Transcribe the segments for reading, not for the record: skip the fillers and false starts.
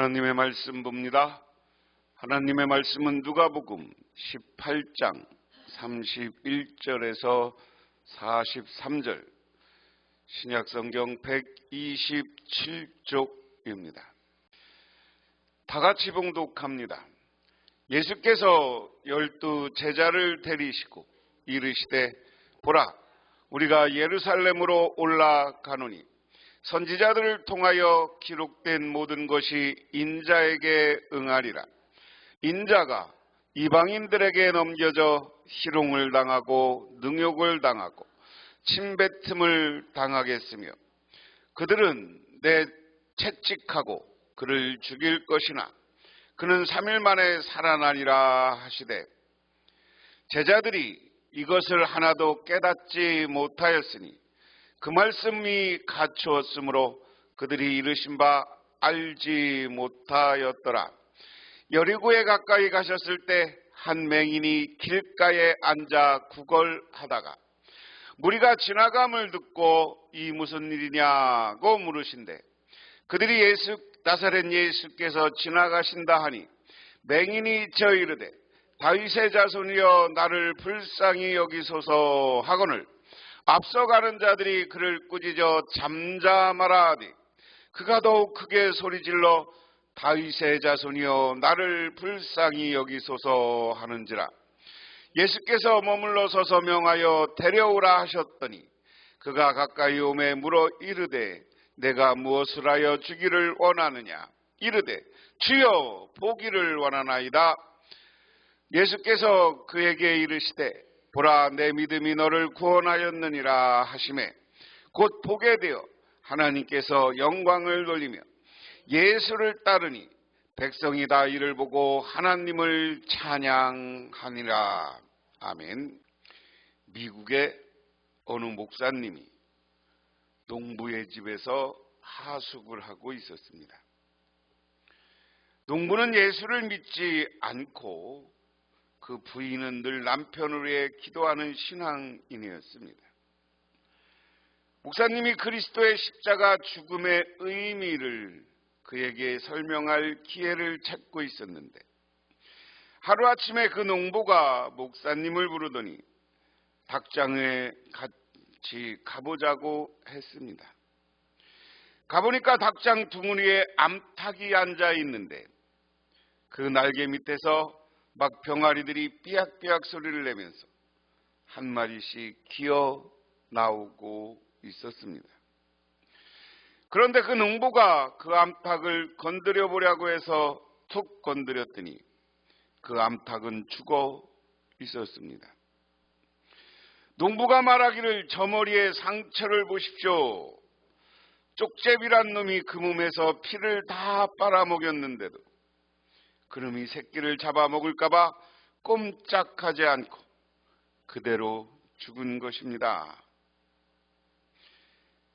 하나님의 말씀 봅니다. 하나님의 말씀은 누가복음 18장 31절에서 43절, 신약성경 127쪽입니다. 다 같이 봉독합니다. 예수께서 12 제자를 데리시고 이르시되, 보라, 우리가 예루살렘으로 올라가노니 선지자들을 통하여 기록된 모든 것이 인자에게 응하리라. 인자가 이방인들에게 넘겨져 희롱을 당하고 능욕을 당하고 침뱉음을 당하겠으며, 그들은 내 채찍하고 그를 죽일 것이나 그는 3일 만에 살아나리라 하시되, 제자들이 이것을 하나도 깨닫지 못하였으니 그 말씀이 갖추었으므로 그들이 이르신 바 알지 못하였더라. 여리고에 가까이 가셨을 때 한 맹인이 길가에 앉아 구걸하다가 무리가 지나감을 듣고 이 무슨 일이냐고 물으신대, 그들이 나사렛 예수께서 지나가신다 하니 맹인이 저 이르되, 다윗의 자손이여 나를 불쌍히 여기소서 하거늘 앞서가는 자들이 그를 꾸짖어 잠잠하라 하되, 그가 더욱 크게 소리질러 다윗의 자손이여 나를 불쌍히 여기소서 하는지라. 예수께서 머물러 서서 명하여 데려오라 하셨더니 그가 가까이 오매 물어 이르되, 내가 무엇을 하여 주기를 원하느냐? 이르되, 주여 보기를 원하나이다. 예수께서 그에게 이르시되, 보라, 내 믿음이 너를 구원하였느니라 하시매 곧 보게 되어 하나님께서 영광을 돌리며 예수를 따르니 백성이 다 이를 보고 하나님을 찬양하니라. 아멘. 미국의 어느 목사님이 농부의 집에서 하숙을 하고 있었습니다. 농부는 예수를 믿지 않고 그 부인은 늘 남편을 위해 기도하는 신앙인이었습니다. 목사님이 그리스도의 십자가 죽음의 의미를 그에게 설명할 기회를 찾고 있었는데, 하루아침에 그 농부가 목사님을 부르더니 닭장에 같이 가보자고 했습니다. 가보니까 닭장 둥우리에 암탉이 앉아 있는데 그 날개 밑에서 막 병아리들이 삐약삐약 소리를 내면서 한 마리씩 기어 나오고 있었습니다. 그런데 그 농부가 그 암탉을 건드려 보려고 해서 툭 건드렸더니 그 암탉은 죽어 있었습니다. 농부가 말하기를, 저 머리에 상처를 보십시오. 쪽제비란 놈이 그 몸에서 피를 다 빨아먹였는데도 그놈이 새끼를 잡아먹을까봐 꼼짝하지 않고 그대로 죽은 것입니다.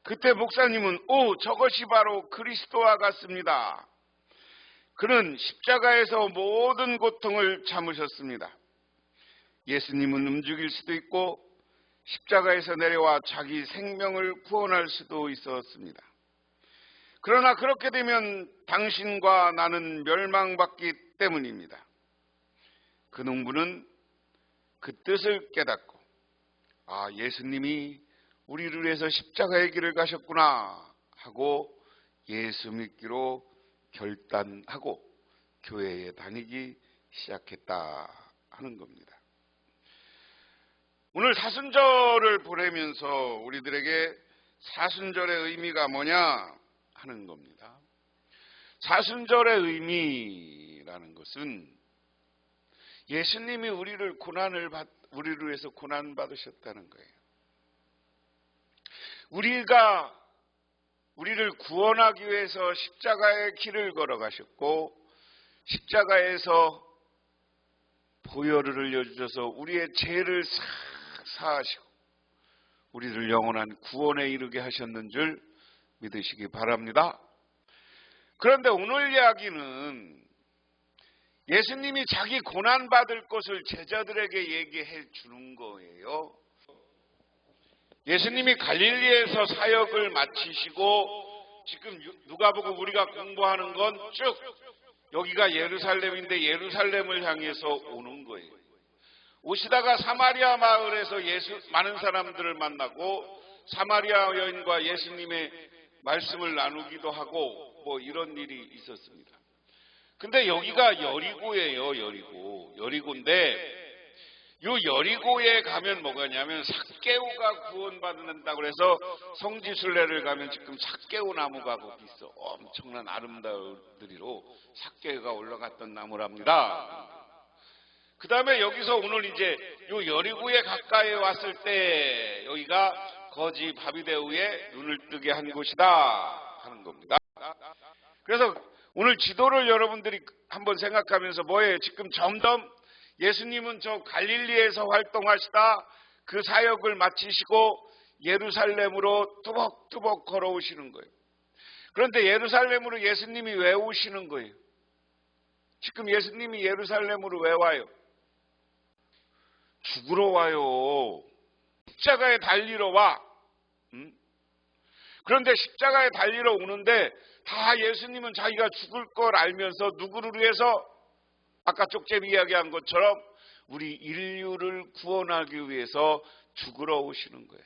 그때 목사님은, 저것이 바로 그리스도와 같습니다. 그는 십자가에서 모든 고통을 참으셨습니다. 예수님은 움직일 수도 있고 십자가에서 내려와 자기 생명을 구원할 수도 있었습니다. 그러나 그렇게 되면 당신과 나는 멸망받기 때문입니다. 그 농부는 그 뜻을 깨닫고, 예수님이 우리를 위해서 십자가의 길을 가셨구나 하고 예수 믿기로 결단하고 교회에 다니기 시작했다 하는 겁니다. 오늘 사순절을 보내면서 우리들에게 사순절의 의미가 뭐냐 하는 겁니다. 사순절의 의미라는 것은 예수님이 우리를 위해서 고난 받으셨다는 거예요. 우리를 구원하기 위해서 십자가의 길을 걸어가셨고, 십자가에서 보혈을 흘려주셔서 우리의 죄를 싹 사하시고 우리를 영원한 구원에 이르게 하셨는 줄 믿으시기 바랍니다. 그런데 오늘 이야기는 예수님이 자기 고난받을 것을 제자들에게 얘기해 주는 거예요. 예수님이 갈릴리에서 사역을 마치시고 지금 누가복음 우리가 공부하는 건 쭉 여기가 예루살렘인데 예루살렘을 향해서 오는 거예요. 오시다가 사마리아 마을에서 많은 사람들을 만나고 사마리아 여인과 예수님의 말씀을 나누기도 하고 뭐 이런 일이 있었습니다. 근데 여기가 여리고예요. 여리고인데 요 여리고에 가면 뭐가냐면 삭개오가 구원받는다고 그래서 성지순례를 가면 지금 삭개오 나무가 거기 있어. 엄청난 아름다움들이로 삭개오가 올라갔던 나무랍니다. 그 다음에 여기서 오늘 이제 요 여리고에 가까이 왔을 때 여기가 거지 바비데우의 눈을 뜨게 한 곳이다 하는 겁니다. 그래서 오늘 지도를 여러분들이 한번 생각하면서 뭐예요? 지금 점점 예수님은 저 갈릴리에서 활동하시다 그 사역을 마치시고 예루살렘으로 뚜벅뚜벅 걸어오시는 거예요. 그런데 예루살렘으로 예수님이 왜 오시는 거예요? 지금 예수님이 예루살렘으로 왜 와요? 죽으러 와요. 십자가에 달리러 와. 그런데 십자가에 달리러 오는데 다 예수님은 자기가 죽을 걸 알면서 누구를 위해서? 아까 쪽제비 이야기한 것처럼 우리 인류를 구원하기 위해서 죽으러 오시는 거예요.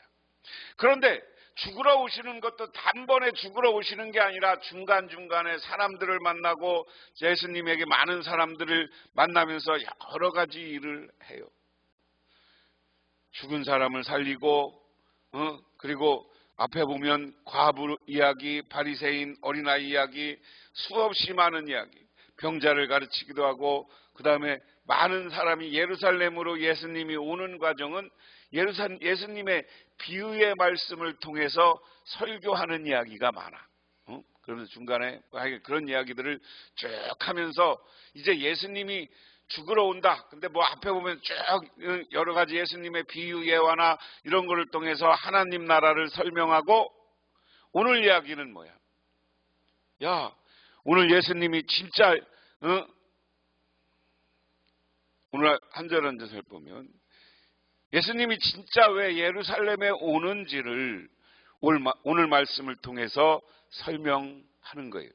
그런데 죽으러 오시는 것도 단번에 죽으러 오시는 게 아니라 중간중간에 사람들을 만나고 예수님에게 많은 사람들을 만나면서 여러 가지 일을 해요. 죽은 사람을 살리고 그리고 앞에 보면 과부 이야기, 바리새인 어린아이 이야기, 수없이 많은 이야기, 병자를 가르치기도 하고 그 다음에 많은 사람이 예루살렘으로 예수님이 오는 과정은 예수님의 비유의 말씀을 통해서 설교하는 이야기가 많아. 그러면서 중간에 그런 이야기들을 쭉 하면서 이제 예수님이 죽으러 온다. 근데 뭐 앞에 보면 쭉 여러 가지 예수님의 비유 예화나 이런 거를 통해서 하나님 나라를 설명하고 오늘 이야기는 뭐야? 야, 오늘 예수님이 진짜 오늘 한 절 한 절을 보면 예수님이 진짜 왜 예루살렘에 오는지를 오늘 말씀을 통해서 설명하는 거예요.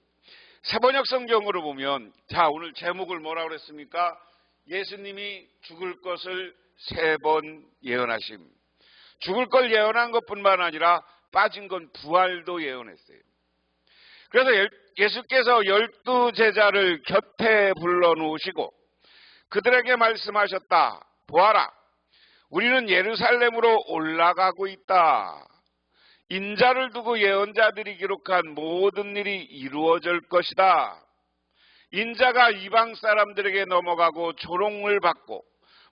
세번역 성경으로 보면 자 오늘 제목을 뭐라고 그랬습니까? 예수님이 죽을 것을 3번 예언하심. 죽을 걸 예언한 것뿐만 아니라 빠진 건 부활도 예언했어요. 그래서 예수께서 12제자를 곁에 불러놓으시고 그들에게 말씀하셨다. 보아라, 우리는 예루살렘으로 올라가고 있다. 인자를 두고 예언자들이 기록한 모든 일이 이루어질 것이다. 인자가 이방 사람들에게 넘어가고 조롱을 받고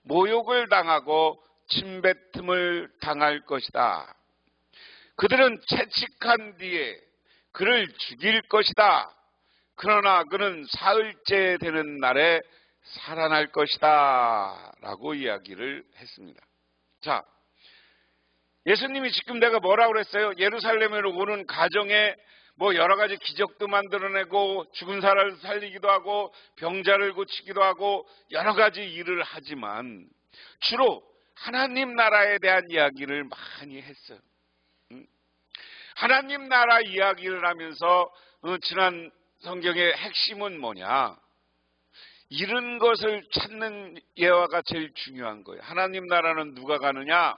모욕을 당하고 침뱉음을 당할 것이다. 그들은 채찍한 뒤에 그를 죽일 것이다. 그러나 그는 사흘째 되는 날에 살아날 것이다. 라고 이야기를 했습니다. 자, 예수님이 지금 내가 뭐라고 그랬어요? 예루살렘으로 오는 가정에 뭐 여러 가지 기적도 만들어내고 죽은 사람을 살리기도 하고 병자를 고치기도 하고 여러 가지 일을 하지만 주로 하나님 나라에 대한 이야기를 많이 했어요. 하나님 나라 이야기를 하면서 지난 성경의 핵심은 뭐냐? 이런 것을 찾는 예화가 제일 중요한 거예요. 하나님 나라는 누가 가느냐?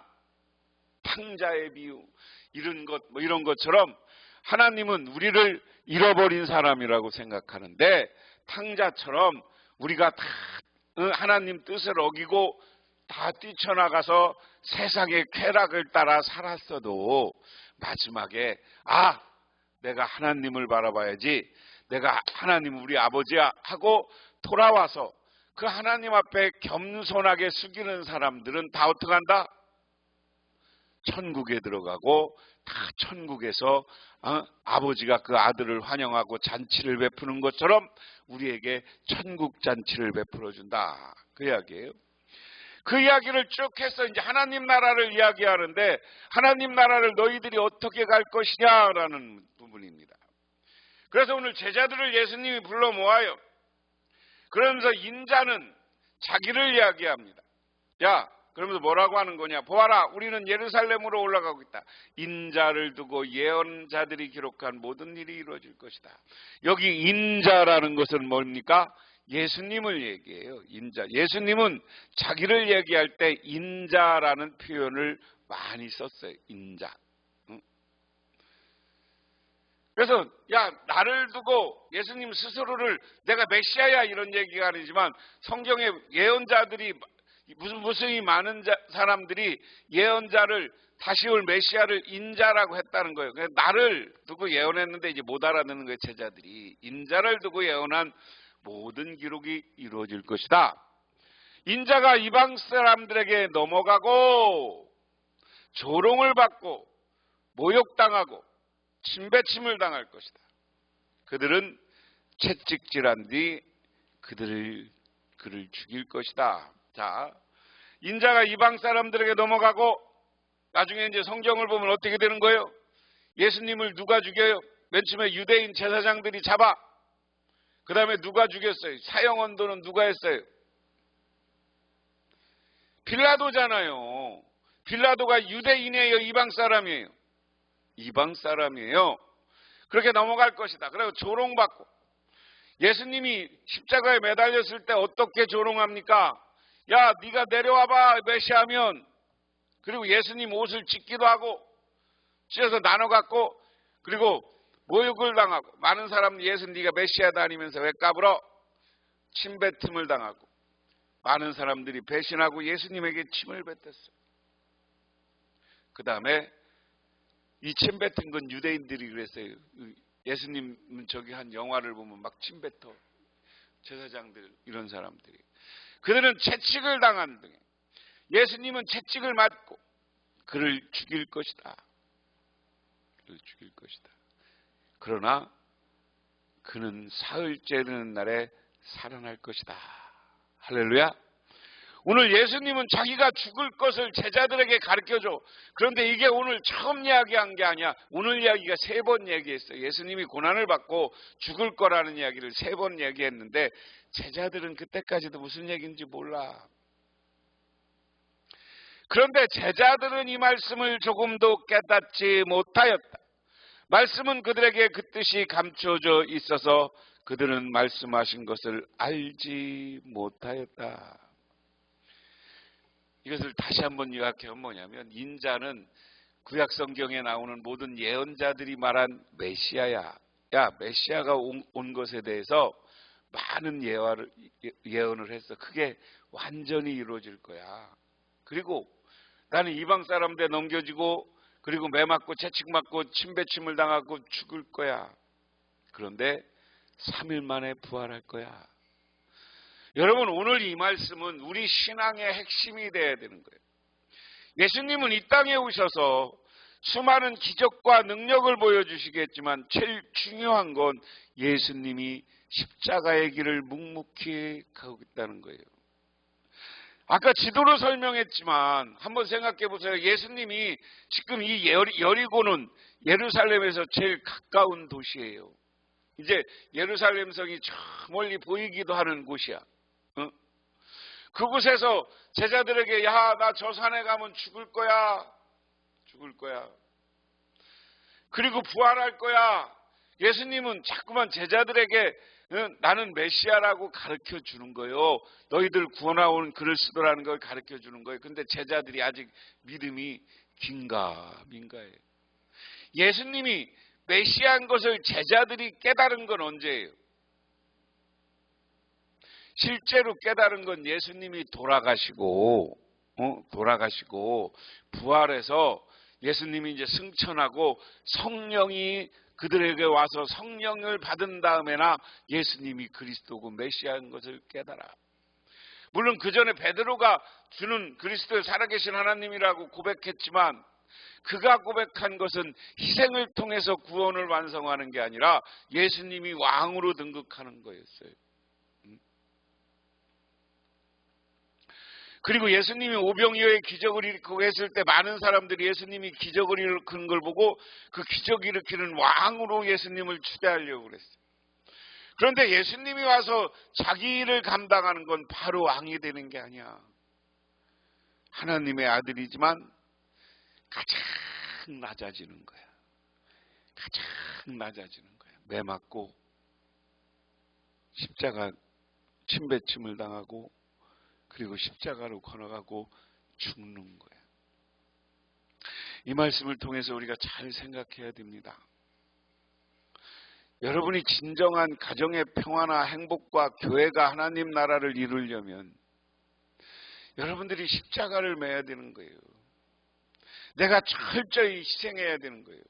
탕자의 비유, 이런 것처럼 하나님은 우리를 잃어버린 사람이라고 생각하는데 탕자처럼 우리가 다 하나님 뜻을 어기고 다 뛰쳐나가서 세상의 쾌락을 따라 살았어도 마지막에 내가 하나님을 바라봐야지, 내가 하나님 우리 아버지야 하고 돌아와서 그 하나님 앞에 겸손하게 숙이는 사람들은 다 어떻게 한다? 천국에 들어가고 다 천국에서 아버지가 그 아들을 환영하고 잔치를 베푸는 것처럼 우리에게 천국 잔치를 베풀어 준다. 그 이야기예요. 그 이야기를 쭉 해서 이제 하나님 나라를 이야기하는데 하나님 나라를 너희들이 어떻게 갈 것이냐라는 부분입니다. 그래서 오늘 제자들을 예수님이 불러 모아요. 그러면서 인자는 자기를 이야기합니다. 야, 그러면서 뭐라고 하는 거냐? 보아라, 우리는 예루살렘으로 올라가고 있다. 인자를 두고 예언자들이 기록한 모든 일이 이루어질 것이다. 여기 인자라는 것은 뭡니까? 예수님을 얘기해요. 인자. 예수님은 자기를 얘기할 때 인자라는 표현을 많이 썼어요. 인자. 그래서 나를 두고 예수님 스스로를 내가 메시아야 이런 얘기가 아니지만 성경의 예언자들이 무수히 많은 사람들이 예언자를 다시 올 메시아를 인자라고 했다는 거예요. 그래서 나를 두고 예언했는데 이제 못 알아듣는 거예요. 제자들이. 인자를 두고 예언한 모든 기록이 이루어질 것이다. 인자가 이방 사람들에게 넘어가고 조롱을 받고 모욕당하고 침배침을 당할 것이다. 그들은 채찍질한 뒤 그를 죽일 것이다. 자, 인자가 이방 사람들에게 넘어가고 나중에 이제 성경을 보면 어떻게 되는 거예요? 예수님을 누가 죽여요? 맨 처음에 유대인 제사장들이 잡아. 그 다음에 누가 죽였어요? 사형 언도는 누가 했어요? 빌라도잖아요. 빌라도가 유대인이에요? 이방 사람이에요? 이방 사람이에요. 그렇게 넘어갈 것이다. 그리고 조롱받고 예수님이 십자가에 매달렸을 때 어떻게 조롱합니까? 야, 네가 내려와봐 메시아면. 그리고 예수님 옷을 찢기도 하고 찢어서 나눠 갖고 그리고 모욕을 당하고 많은 사람들이 예수 네가 메시아다 아니면서 왜 까불어? 침뱉음을 당하고 많은 사람들이 배신하고 예수님에게 침을 뱉었어요. 그 다음에 이 침뱉은 건 유대인들이 그랬어요. 예수님은 저기 한 영화를 보면 막 침뱉어. 제사장들 이런 사람들이. 그들은 채찍을 당한 등에 예수님은 채찍을 맞고 그를 죽일 것이다. 그를 죽일 것이다. 그러나 그는 사흘째 되는 날에 살아날 것이다. 할렐루야. 오늘 예수님은 자기가 죽을 것을 제자들에게 가르쳐줘. 그런데 이게 오늘 처음 이야기한 게 아니야. 오늘 이야기가 3번 얘기했어요. 예수님이 고난을 받고 죽을 거라는 이야기를 3번 얘기했는데 제자들은 그때까지도 무슨 얘기인지 몰라. 그런데 제자들은 이 말씀을 조금도 깨닫지 못하였다. 말씀은 그들에게 그 뜻이 감춰져 있어서 그들은 말씀하신 것을 알지 못하였다. 이것을 다시 한번 요약하면 뭐냐면 인자는 구약 성경에 나오는 모든 예언자들이 말한 메시아야. 메시아가 온 것에 대해서 많은 예언을 했어. 그게 완전히 이루어질 거야. 그리고 나는 이방 사람들에 넘겨지고 그리고 매 맞고 채찍 맞고 침배침을 당하고 죽을 거야. 그런데 3일 만에 부활할 거야. 여러분, 오늘 이 말씀은 우리 신앙의 핵심이 되어야 되는 거예요. 예수님은 이 땅에 오셔서 수많은 기적과 능력을 보여주시겠지만 제일 중요한 건 예수님이 십자가의 길을 묵묵히 가고 있다는 거예요. 아까 지도로 설명했지만 한번 생각해 보세요. 예수님이 지금 이 여리고는 예루살렘에서 제일 가까운 도시예요. 이제 예루살렘 성이 저 멀리 보이기도 하는 곳이야. 그곳에서 제자들에게 야, 나 저 산에 가면 죽을 거야. 그리고 부활할 거야. 예수님은 자꾸만 제자들에게 나는 메시아라고 가르쳐 주는 거예요. 너희들 구원하온 글을 쓰더라는 걸 가르쳐 주는 거예요. 근데 제자들이 아직 믿음이 긴가민가해요. 예수님이 메시아인 것을 제자들이 깨달은 건 언제예요? 실제로 깨달은 건 예수님이 돌아가시고 부활해서 예수님이 이제 승천하고 성령이 그들에게 와서 성령을 받은 다음에나 예수님이 그리스도고 메시아인 것을 깨달아. 물론 그 전에 베드로가 주는 그리스도의 살아계신 하나님이라고 고백했지만 그가 고백한 것은 희생을 통해서 구원을 완성하는 게 아니라 예수님이 왕으로 등극하는 거였어요. 그리고 예수님이 오병이어의 기적을 일으키고 했을 때 많은 사람들이 예수님이 기적을 일으키는 걸 보고 그 기적 일으키는 왕으로 예수님을 추대하려고 그랬어요. 그런데 예수님이 와서 자기 일을 감당하는 건 바로 왕이 되는 게 아니야. 하나님의 아들이지만 가장 낮아지는 거야. 가장 낮아지는 거야. 매 맞고 십자가 침뱉음을 당하고 그리고 십자가로 걸어가고 죽는 거야. 이 말씀을 통해서 우리가 잘 생각해야 됩니다. 여러분이 진정한 가정의 평화나 행복과 교회가 하나님 나라를 이루려면 여러분들이 십자가를 매야 되는 거예요. 내가 철저히 희생해야 되는 거예요.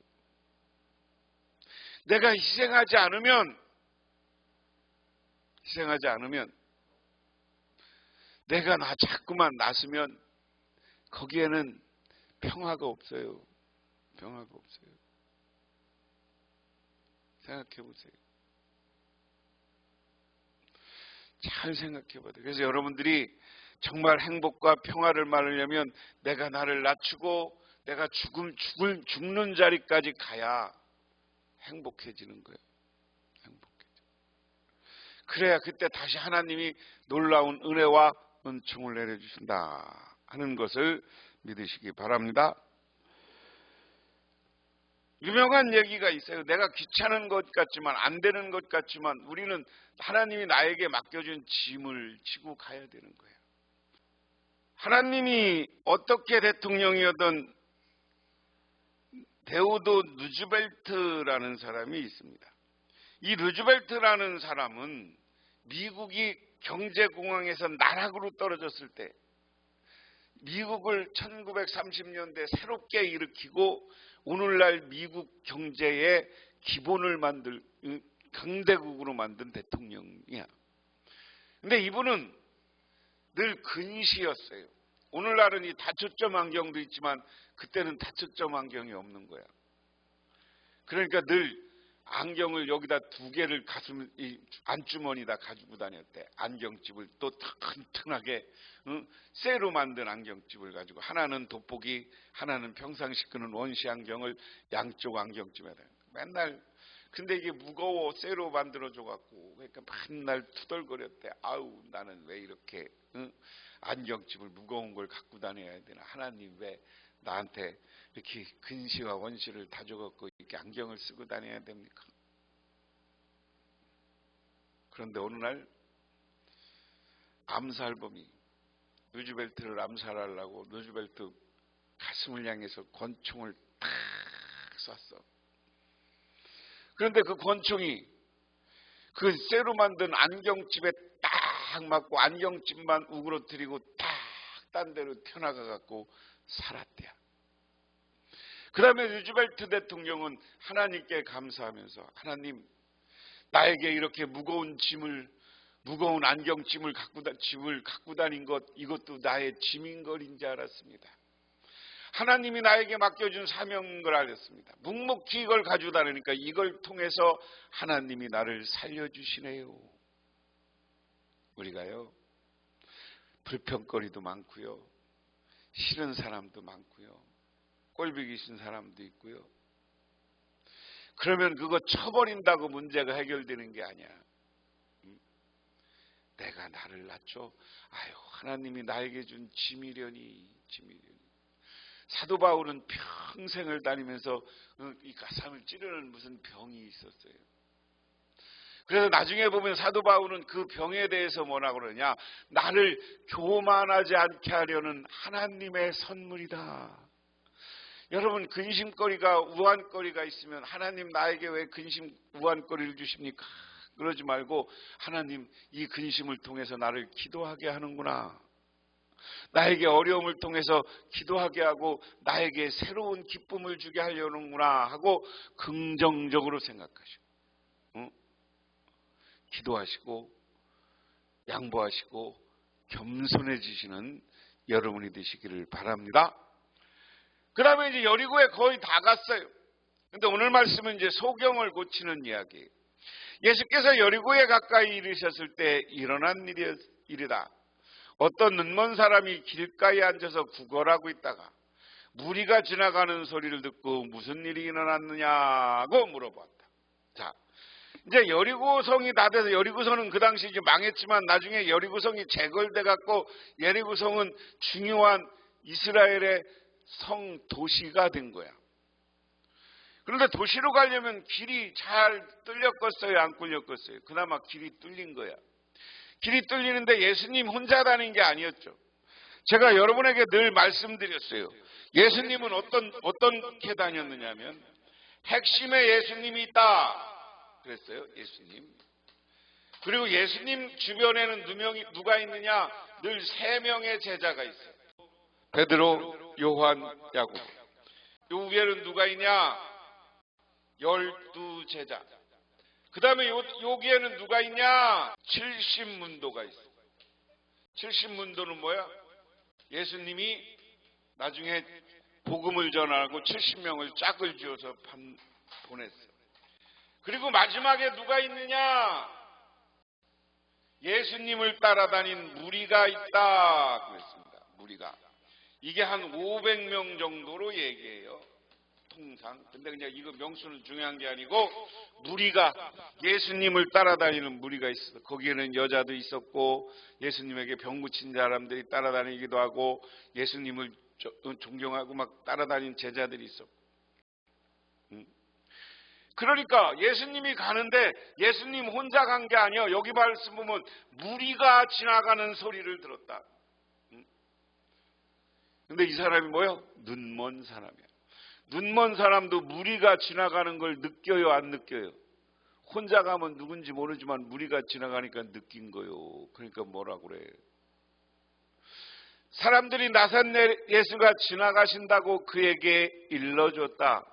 내가 희생하지 않으면 내가 자꾸만 나서면 거기에는 평화가 없어요. 평화가 없어요. 생각해 보세요. 잘 생각해 봐야 돼요. 그래서 여러분들이 정말 행복과 평화를 말하려면 내가 나를 낮추고 내가 죽는 자리까지 가야 행복해지는 거예요. 그래야 그때 다시 하나님이 놀라운 은혜와 은총을 내려주신다 하는 것을 믿으시기 바랍니다. 유명한 얘기가 있어요. 내가 귀찮은 것 같지만 안 되는 것 같지만 우리는 하나님이 나에게 맡겨준 짐을 지고 가야 되는 거예요. 하나님이 어떻게 대통령이었던 데오도 루즈벨트라는 사람이 있습니다. 이 루즈벨트라는 사람은 미국이 경제공황에서 나락으로 떨어졌을 때 미국을 1930년대 새롭게 일으키고 오늘날 미국 경제의 기본을 만들 강대국으로 만든 대통령이야. 근데 이분은 늘 근시였어요. 오늘날은 이 다초점 안경도 있지만 그때는 다초점 안경이 없는 거야. 그러니까 늘 안경을 여기다 2개를 가슴 안주머니다 가지고 다녔대. 안경집을 또 튼튼하게 쇠로 만든 안경집을 가지고 하나는 돋보기, 하나는 평상시 끄는 원시 안경을 양쪽 안경집에 맨날. 근데 이게 무거워 쇠로 만들어줘 갖고 그러니까 맨날 투덜거렸대. 아우 나는 왜 이렇게 안경집을 무거운 걸 갖고 다녀야 되나. 하나님 왜 나한테 이렇게 근시와 원시를 다 줘갖고 이렇게 안경을 쓰고 다녀야 됩니까? 그런데 어느 날 암살범이 루즈벨트를 암살하려고 루즈벨트 가슴을 향해서 권총을 탁 쐈어. 그런데 그 권총이 그 쇠로 만든 안경집에 딱 맞고 안경집만 우그러뜨리고 딱 딴 데로 튀어나가 갖고 살았대요. 그 다음에 루즈벨트 대통령은 하나님께 감사하면서 하나님 나에게 이렇게 무거운 안경짐을 갖고 다닌 것 이것도 나의 짐인 걸인지 알았습니다. 하나님이 나에게 맡겨준 사명인 걸 알았습니다. 묵묵히 이걸 가지고 다니니까 이걸 통해서 하나님이 나를 살려주시네요. 우리가요 불평거리도 많고요. 싫은 사람도 많고요. 꼴보기 귀신 사람도 있고요. 그러면 그거 쳐버린다고 문제가 해결되는 게 아니야. 내가 나를 낮춰 아유 하나님이 나에게 준 짐이려니. 사도 바울은 평생을 다니면서 이 가슴을 찌르는 무슨 병이 있었어요. 그래서 나중에 보면 사도 바울은 그 병에 대해서 뭐라고 그러냐. 나를 교만하지 않게 하려는 하나님의 선물이다. 여러분 근심거리가 우환거리가 있으면 하나님 나에게 왜 우환거리를 주십니까? 그러지 말고 하나님 이 근심을 통해서 나를 기도하게 하는구나. 나에게 어려움을 통해서 기도하게 하고 나에게 새로운 기쁨을 주게 하려는구나 하고 긍정적으로 생각하시고 기도하시고 양보하시고 겸손해지시는 여러분이 되시기를 바랍니다. 그 다음에 이제 여리고에 거의 다 갔어요. 근데 오늘 말씀은 이제 소경을 고치는 이야기예요. 예수께서 여리고에 가까이 이르셨을 때 일어난 일이다. 어떤 눈먼 사람이 길가에 앉아서 구걸하고 있다가 무리가 지나가는 소리를 듣고 무슨 일이 일어났느냐고 물어봤다. 자, 이제 여리고성이 다 돼서 여리고성은 그 당시 이제 망했지만 나중에 여리고성이 재건돼 갖고 여리고성은 중요한 이스라엘의 성 도시가 된 거야. 그런데 도시로 가려면 길이 잘 뚫렸겠어요? 안 뚫렸겠어요? 그나마 길이 뚫린 거야. 길이 뚫리는데 예수님 혼자 다닌 게 아니었죠. 제가 여러분에게 늘 말씀드렸어요. 예수님은 어떻게 다녔느냐면 핵심에 예수님이 있다 그랬어요. 예수님. 그리고 예수님 주변에는 누가 있느냐? 늘 3명의 제자가 있어요. 베드로, 요한, 야곱. 요 위에는 누가 있냐? 12제자. 그 다음에 여기에는 누가 있냐? 70문도가 있어요. 70문도는 뭐야? 예수님이 나중에 복음을 전하고 70명을 짝을 지어서 보냈어요. 그리고 마지막에 누가 있느냐? 예수님을 따라다닌 무리가 있다 그랬습니다. 무리가. 이게 한 500명 정도로 얘기해요. 통상. 근데 그냥 이거 명수는 중요한 게 아니고 무리가 예수님을 따라다니는 무리가 있어. 거기에는 여자도 있었고 예수님에게 병 고친 사람들이 따라다니기도 하고 예수님을 존경하고 막 따라다니는 제자들이 있었고. 그러니까 예수님이 가는데 예수님 혼자 간 게 아니에요. 여기 말씀 보면 무리가 지나가는 소리를 들었다. 근데 이 사람이 뭐예요? 눈먼 사람이야. 눈먼 사람도 무리가 지나가는 걸 느껴요? 안 느껴요? 혼자 가면 누군지 모르지만 무리가 지나가니까 느낀 거요. 그러니까 뭐라 그래? 사람들이 나사렛 예수가 지나가신다고 그에게 일러줬다.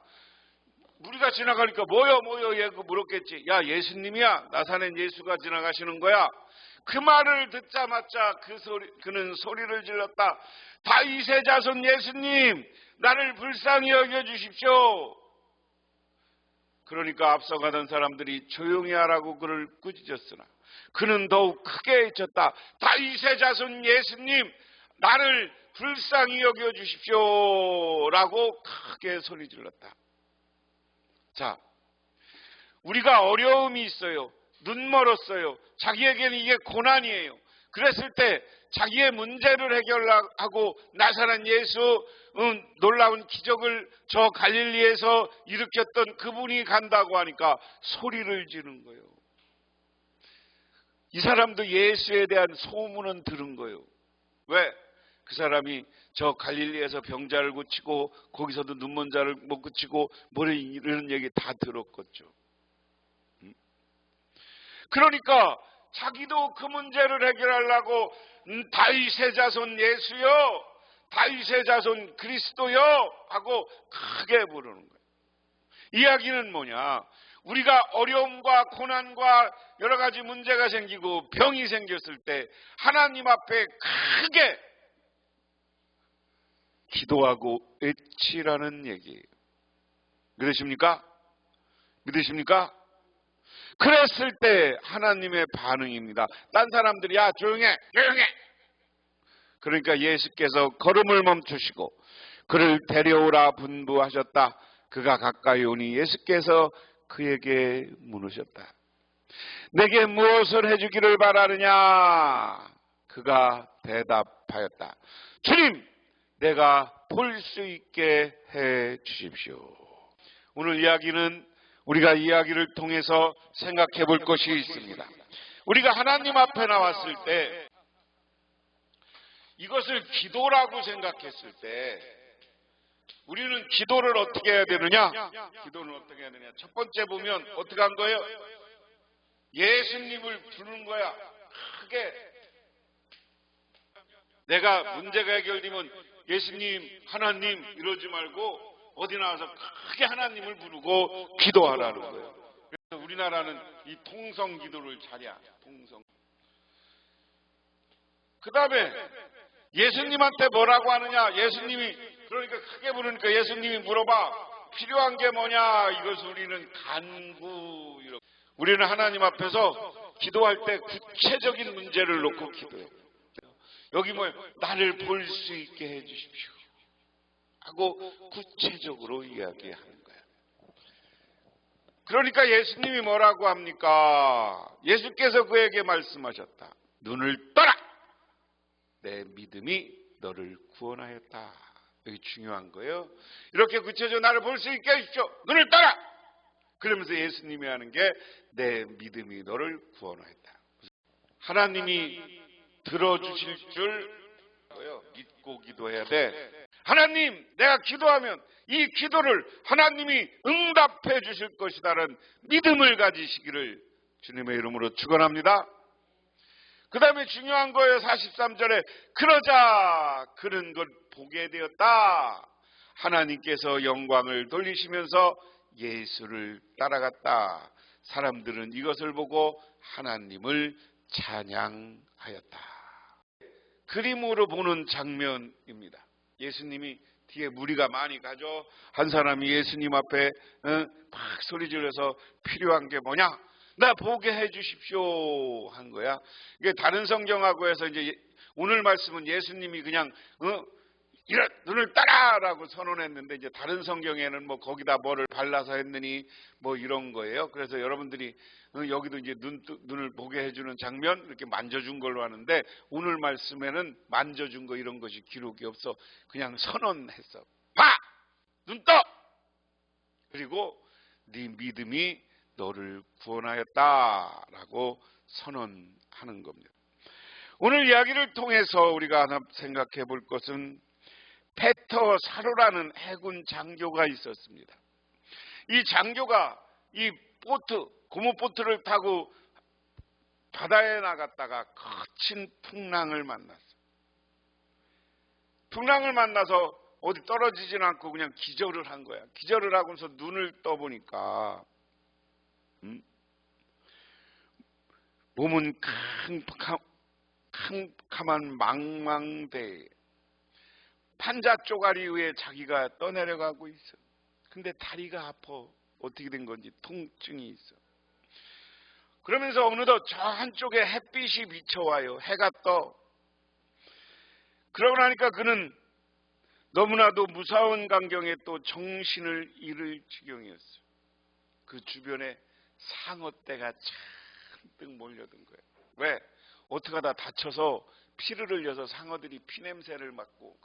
무리가 지나가니까 뭐요 얘가 물었겠지. 야, 예수님이야. 나사렛 예수가 지나가시는 거야. 그 말을 듣자마자 그는 소리를 질렀다. 다윗의 자손 예수님, 나를 불쌍히 여겨주십시오. 그러니까 앞서가던 사람들이 조용히 하라고 그를 꾸짖었으나 그는 더욱 크게 외쳤다. 다윗의 자손 예수님, 나를 불쌍히 여겨주십시오. 라고 크게 소리 질렀다. 자, 우리가 어려움이 있어요. 눈 멀었어요. 자기에게는 이게 고난이에요. 그랬을 때 자기의 문제를 해결하고 나사렛 예수 놀라운 기적을 저 갈릴리에서 일으켰던 그분이 간다고 하니까 소리를 지른 거예요. 이 사람도 예수에 대한 소문은 들은 거예요. 왜? 그 사람이 저 갈릴리에서 병자를 고치고 거기서도 눈먼 자를 못 고치고 뭐 이런 얘기 다 들었겠죠. 그러니까 자기도 그 문제를 해결하려고 다윗의 자손 예수요, 다윗의 자손 그리스도요 하고 크게 부르는 거예요. 이야기는 뭐냐? 우리가 어려움과 고난과 여러 가지 문제가 생기고 병이 생겼을 때 하나님 앞에 크게 기도하고 외치라는 얘기예요. 믿으십니까? 믿으십니까? 그랬을 때 하나님의 반응입니다. 딴 사람들이 야 조용해 조용해. 그러니까 예수께서 걸음을 멈추시고 그를 데려오라 분부하셨다. 그가 가까이 오니 예수께서 그에게 물으셨다. 내게 무엇을 해주기를 바라느냐? 그가 대답하였다. 주님, 내가 볼 수 있게 해 주십시오. 오늘 이야기는 우리가 이야기를 통해서 생각해 볼 것이 있습니다. 우리가 하나님 앞에 나왔을 때 이것을 기도라고 생각했을 때 우리는 기도를 어떻게 해야 되느냐? 기도는 어떻게 해야 되느냐? 첫 번째 보면 어떻게 한 거예요? 예수님을 부르는 거야. 크게. 내가 문제가 해결되면 예수님, 하나님 이러지 말고 어디 나와서 크게 하나님을 부르고 기도하라는 거예요. 그래서 우리나라는 이 통성 기도를 잘해. 통성. 그 다음에 예수님한테 뭐라고 하느냐? 예수님이 그러니까 크게 부르니까 예수님이 물어봐. 필요한 게 뭐냐? 이것을 우리는 간구. 우리는 하나님 앞에서 기도할 때 구체적인 문제를 놓고 기도해요. 여기 뭐예요? 나를 볼 수 있게 해 주십시오. 하고 구체적으로 이야기하는 거예요. 그러니까 예수님이 뭐라고 합니까? 예수께서 그에게 말씀하셨다. 눈을 떠라! 내 믿음이 너를 구원하였다. 여기 중요한 거예요. 이렇게 구체적으로 나를 볼 수 있게 해주십시오. 눈을 떠라. 그러면서 예수님이 하는 게 내 믿음이 너를 구원하였다. 하나님이 들어주실 줄 믿고 기도해야 돼. 하나님, 내가 기도하면 이 기도를 하나님이 응답해 주실 것이다라는 믿음을 가지시기를 주님의 이름으로 축원합니다. 그 다음에 중요한 거예요. 43절에 그러자 그런 걸 보게 되었다. 하나님께서 영광을 돌리시면서 예수를 따라갔다. 사람들은 이것을 보고 하나님을 찬양하였다. 그림으로 보는 장면입니다. 예수님이 뒤에 무리가 많이 가죠. 한 사람이 예수님 앞에 막 소리 질러서 필요한 게 뭐냐? 나 보게 해 주십시오 한 거야. 이게 다른 성경하고 해서 이제 오늘 말씀은 예수님이 그냥 눈을 따라라고 선언했는데, 이제 다른 성경에는 뭐 거기다 뭐를 발라서 했느니 뭐 이런 거예요. 그래서 여러분들이 여기도 이제 눈을 보게 해주는 장면 이렇게 만져준 걸로 하는데, 오늘 말씀에는 만져준 거 이런 것이 기록이 없어. 그냥 선언했어. 봐! 눈 떠! 그리고 네 믿음이 너를 구원하였다라고 선언하는 겁니다. 오늘 이야기를 통해서 우리가 하나 생각해 볼 것은 페터 사로라는 해군 장교가 있었습니다. 이 장교가 이 고무보트를 타고 바다에 나갔다가 거친 풍랑을 만났어요. 풍랑을 만나서 어디 떨어지진 않고 그냥 기절을 한 거야. 기절을 하고서 눈을 떠보니까 몸은 캄캄한 망망대에 판자 쪼가리 위에 자기가 떠내려가고 있어. 근데 다리가 아파. 어떻게 된 건지 통증이 있어. 그러면서 어느덧 저 한쪽에 햇빛이 비쳐와요. 해가 떠. 그러고 나니까 그는 너무나도 무서운 광경에 또 정신을 잃을 지경이었어요. 그 주변에 상어떼가 잔뜩 몰려든 거예요. 왜? 어떻게 하다 다쳐서 피를 흘려서 상어들이 피냄새를 맡고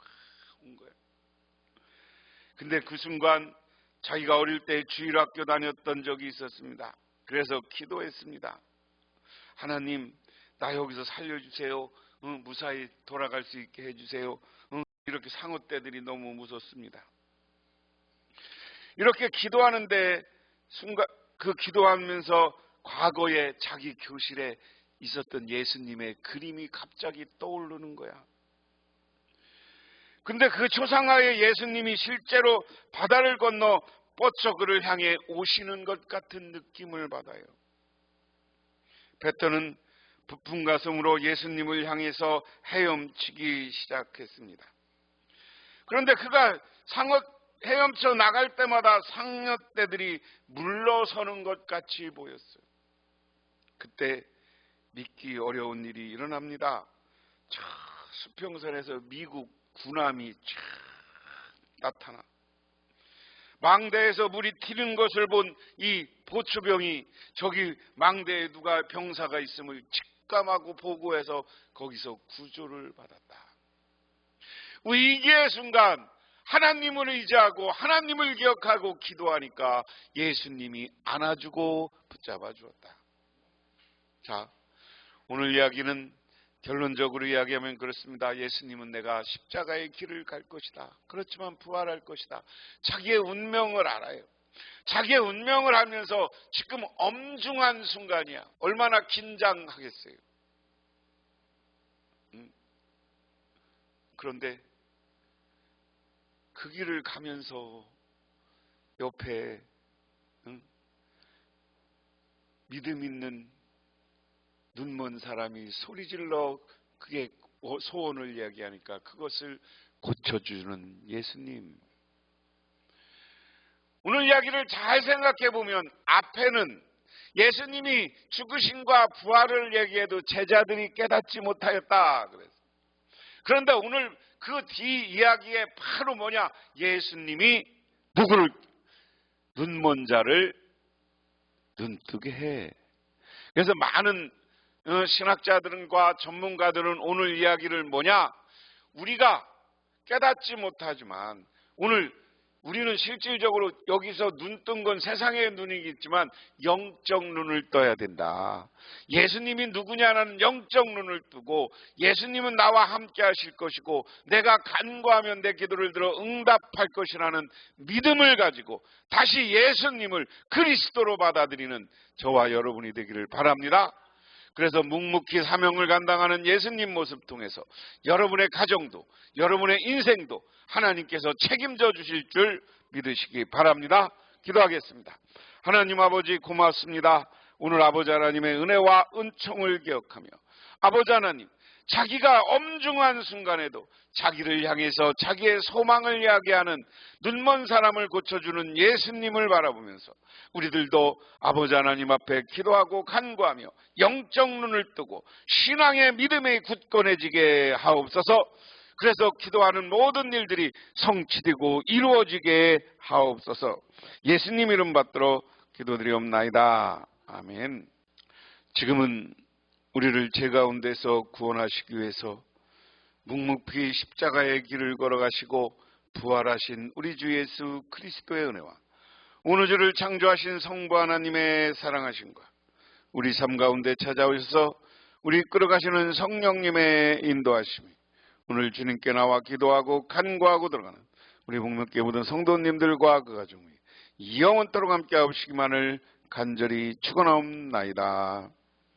온 거예요. 근데 그 순간 자기가 어릴 때 주일학교 다녔던 적이 있었습니다. 그래서 기도했습니다. 하나님, 나 여기서 살려주세요. 무사히 돌아갈 수 있게 해주세요. 이렇게 상어떼들이 너무 무섭습니다. 이렇게 기도하는데 순간 그 기도하면서 과거에 자기 교실에 있었던 예수님의 그림이 갑자기 떠오르는 거야. 근데 그 초상화에 예수님이 실제로 바다를 건너 뻗쳐 그를 향해 오시는 것 같은 느낌을 받아요. 베터는 부푼 가슴으로 예수님을 향해서 헤엄치기 시작했습니다. 그런데 그가 헤엄쳐 나갈 때마다 상어떼들이 물러서는 것 같이 보였어요. 그때 믿기 어려운 일이 일어납니다. 저 수평선에서 미국 군함이 쫙 나타나. 망대에서 물이 튀는 것을 본 이 보초병이 저기 망대에 누가 병사가 있음을 직감하고 보고해서 거기서 구조를 받았다. 위기의 순간 하나님을 의지하고 하나님을 기억하고 기도하니까 예수님이 안아주고 붙잡아 주었다. 자, 오늘 이야기는 결론적으로 이야기하면 그렇습니다. 예수님은 내가 십자가의 길을 갈 것이다. 그렇지만 부활할 것이다. 자기의 운명을 알아요. 자기의 운명을 알면서 지금 엄중한 순간이야. 얼마나 긴장하겠어요. 그런데 그 길을 가면서 옆에 믿음 있는 눈먼 사람이 소리질러 그게 소원을 이야기하니까 그것을 고쳐주는 예수님. 오늘 이야기를 잘 생각해 보면 앞에는 예수님이 죽으심과 부활을 얘기해도 제자들이 깨닫지 못하였다 그랬어요. 그런데 오늘 그 뒤 이야기에 바로 뭐냐? 예수님이 누구를? 눈먼 자를 눈뜨게 해. 그래서 많은 신학자들과 전문가들은 오늘 이야기를 뭐냐? 우리가 깨닫지 못하지만 오늘 우리는 실질적으로 여기서 눈 뜬 건 세상의 눈이겠지만 영적 눈을 떠야 된다. 예수님이 누구냐는 영적 눈을 뜨고 예수님은 나와 함께 하실 것이고 내가 간구하면 내 기도를 들어 응답할 것이라는 믿음을 가지고 다시 예수님을 그리스도로 받아들이는 저와 여러분이 되기를 바랍니다. 그래서 묵묵히 사명을 감당하는 예수님 모습 통해서 여러분의 가정도 여러분의 인생도 하나님께서 책임져 주실 줄 믿으시기 바랍니다. 기도하겠습니다. 하나님 아버지 고맙습니다. 오늘 아버지 하나님의 은혜와 은총을 기억하며 아버지 하나님 자기가 엄중한 순간에도 자기를 향해서 자기의 소망을 이야기하는 눈먼 사람을 고쳐주는 예수님을 바라보면서 우리들도 아버지 하나님 앞에 기도하고 간구하며 영적 눈을 뜨고 신앙의 믿음이 굳건해지게 하옵소서. 그래서 기도하는 모든 일들이 성취되고 이루어지게 하옵소서. 예수님 이름 받들어 기도드리옵나이다. 아멘. 지금은 우리를 죄 가운데서 구원하시기 위해서 묵묵히 십자가의 길을 걸어가시고 부활하신 우리 주 예수 그리스도의 은혜와 오늘주를 창조하신 성부 하나님의 사랑하심과 우리 삶 가운데 찾아오셔서 우리 이끌어가시는 성령님의 인도하심이 오늘 주님께 나와 기도하고 간구하고 들어가는 우리 묵묵히 모든 성도님들과 그 가정이 영원토록 함께 하시기만을 간절히 축원하옵나이다.